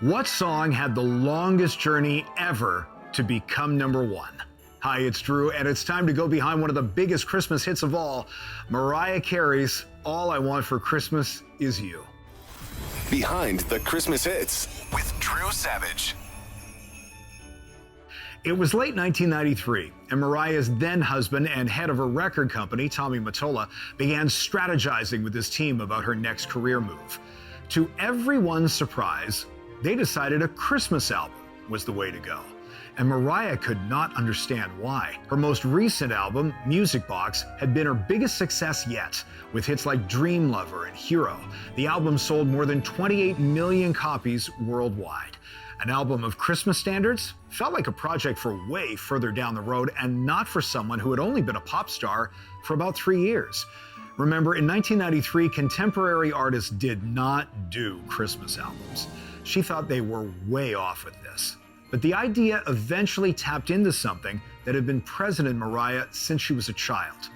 What song had the longest journey ever to become number one? Hi, it's Drew, and it's time to go behind one of the biggest Christmas hits of all, Mariah Carey's All I Want for Christmas Is You. Behind the Christmas Hits with Drew Savage. It was late 1993, and Mariah's then husband and head of her record company, Tommy Mottola, began strategizing with his team about her next career move. To everyone's surprise, they decided a Christmas album was the way to go. And Mariah could not understand why. Her most recent album, Music Box, had been her biggest success yet, with hits like Dream Lover and Hero. The album sold more than 28 million copies worldwide. An album of Christmas standards felt like a project for way further down the road and not for someone who had only been a pop star for about 3 years. Remember, in 1993, contemporary artists did not do Christmas albums. She thought they were way off with this. But the idea eventually tapped into something that had been present in Mariah since she was a child: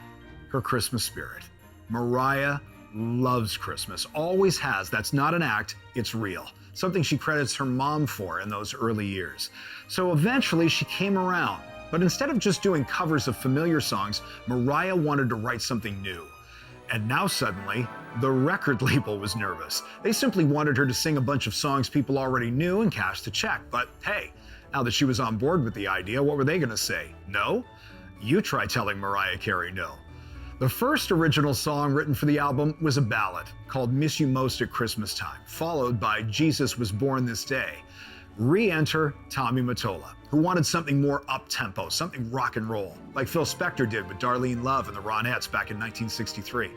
her Christmas spirit. Mariah loves Christmas, always has. That's not an act, it's real. Something she credits her mom for in those early years. So eventually she came around. But instead of just doing covers of familiar songs, Mariah wanted to write something new. And now suddenly, the record label was nervous. They simply wanted her to sing a bunch of songs people already knew and cash the check. But hey, now that she was on board with the idea, what were they going to say? No? You try telling Mariah Carey no. The first original song written for the album was a ballad called Miss You Most at Christmas Time, followed by Jesus Was Born This Day. Re-enter Tommy Mottola, who wanted something more up-tempo, something rock and roll, like Phil Spector did with Darlene Love and the Ronettes back in 1963.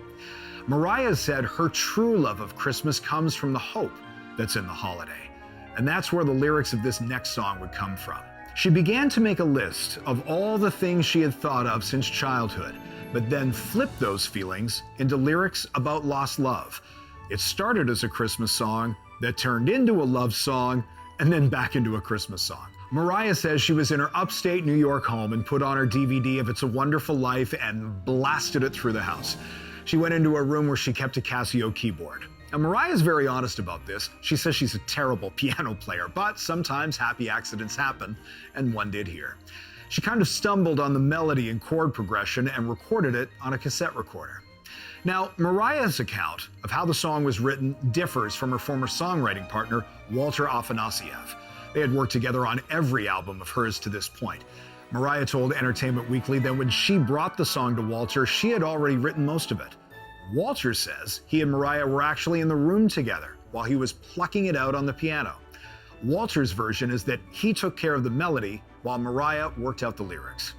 Mariah said her true love of Christmas comes from the hope that's in the holiday. And that's where the lyrics of this next song would come from. She began to make a list of all the things she had thought of since childhood, but then flipped those feelings into lyrics about lost love. It started as a Christmas song that turned into a love song and then back into a Christmas song. Mariah says she was in her upstate New York home and put on her DVD of It's a Wonderful Life and blasted it through the house. She went into a room where she kept a Casio keyboard. And Mariah's very honest about this. She says she's a terrible piano player, but sometimes happy accidents happen, and one did here. She kind of stumbled on the melody and chord progression and recorded it on a cassette recorder. Now, Mariah's account of how the song was written differs from her former songwriting partner, Walter Afanasieff. They had worked together on every album of hers to this point. Mariah told Entertainment Weekly that when she brought the song to Walter, she had already written most of it. Walter says he and Mariah were actually in the room together while he was plucking it out on the piano. Walter's version is that he took care of the melody while Mariah worked out the lyrics.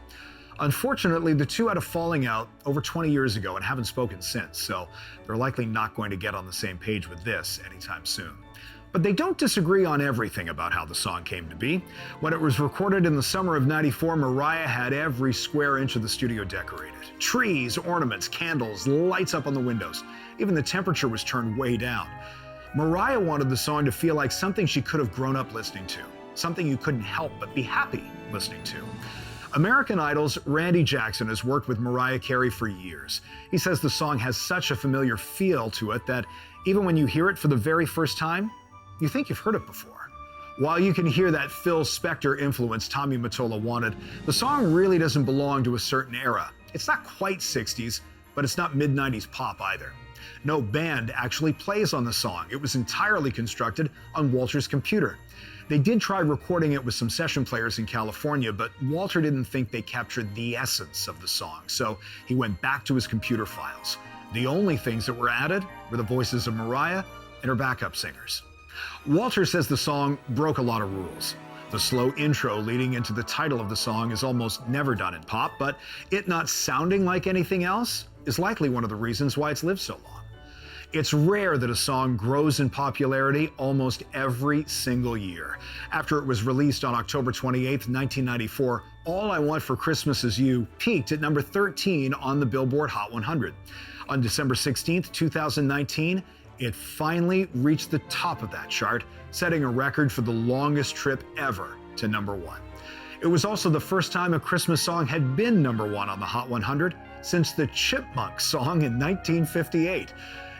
Unfortunately, the two had a falling out over 20 years ago and haven't spoken since, so they're likely not going to get on the same page with this anytime soon. But they don't disagree on everything about how the song came to be. When it was recorded in the summer of '94, Mariah had every square inch of the studio decorated. Trees, ornaments, candles, lights up on the windows. Even the temperature was turned way down. Mariah wanted the song to feel like something she could have grown up listening to, something you couldn't help but be happy listening to. American Idol's Randy Jackson has worked with Mariah Carey for years. He says the song has such a familiar feel to it that even when you hear it for the very first time, you think you've heard it before. While you can hear that Phil Spector influence Tommy Mottola wanted, the song really doesn't belong to a certain era. It's not quite 60s, but it's not mid-90s pop either. No band actually plays on the song. It was entirely constructed on Walter's computer. They did try recording it with some session players in California, but Walter didn't think they captured the essence of the song, so he went back to his computer files. The only things that were added were the voices of Mariah and her backup singers. Walter says the song broke a lot of rules. The slow intro leading into the title of the song is almost never done in pop, but it not sounding like anything else is likely one of the reasons why it's lived so long. It's rare that a song grows in popularity almost every single year. After it was released on October 28, 1994, All I Want for Christmas Is You peaked at number 13 on the Billboard Hot 100. On December 16, 2019, it finally reached the top of that chart, setting a record for the longest trip ever to number one. It was also the first time a Christmas song had been number one on the Hot 100 since the Chipmunks song in 1958.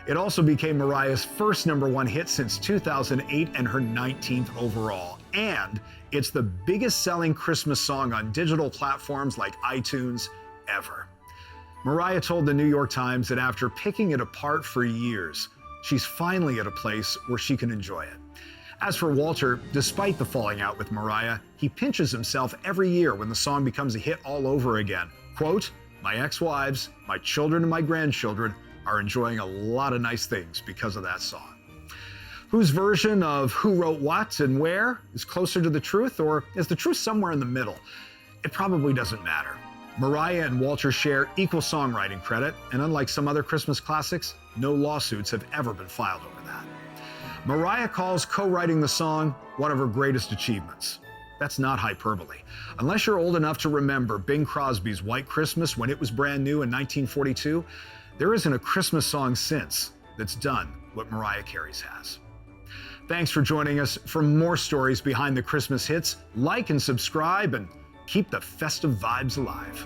It also became Mariah's first #1 hit since 2008 and her 19th overall. And it's the biggest selling Christmas song on digital platforms like iTunes ever. Mariah told the New York Times that after picking it apart for years, she's finally at a place where she can enjoy it. As for Walter, despite the falling out with Mariah, he pinches himself every year when the song becomes a hit all over again. Quote, "My ex-wives, my children and my grandchildren are enjoying a lot of nice things because of that song." Whose version of who wrote what and where is closer to the truth, or is the truth somewhere in the middle? It probably doesn't matter. Mariah and Walter share equal songwriting credit, and unlike some other Christmas classics, no lawsuits have ever been filed over that. Mariah calls co-writing the song one of her greatest achievements. That's not hyperbole. Unless you're old enough to remember Bing Crosby's White Christmas when it was brand new in 1942, there isn't a Christmas song since that's done what Mariah Carey's has. Thanks for joining us. For more stories behind the Christmas hits, like and subscribe and keep the festive vibes alive.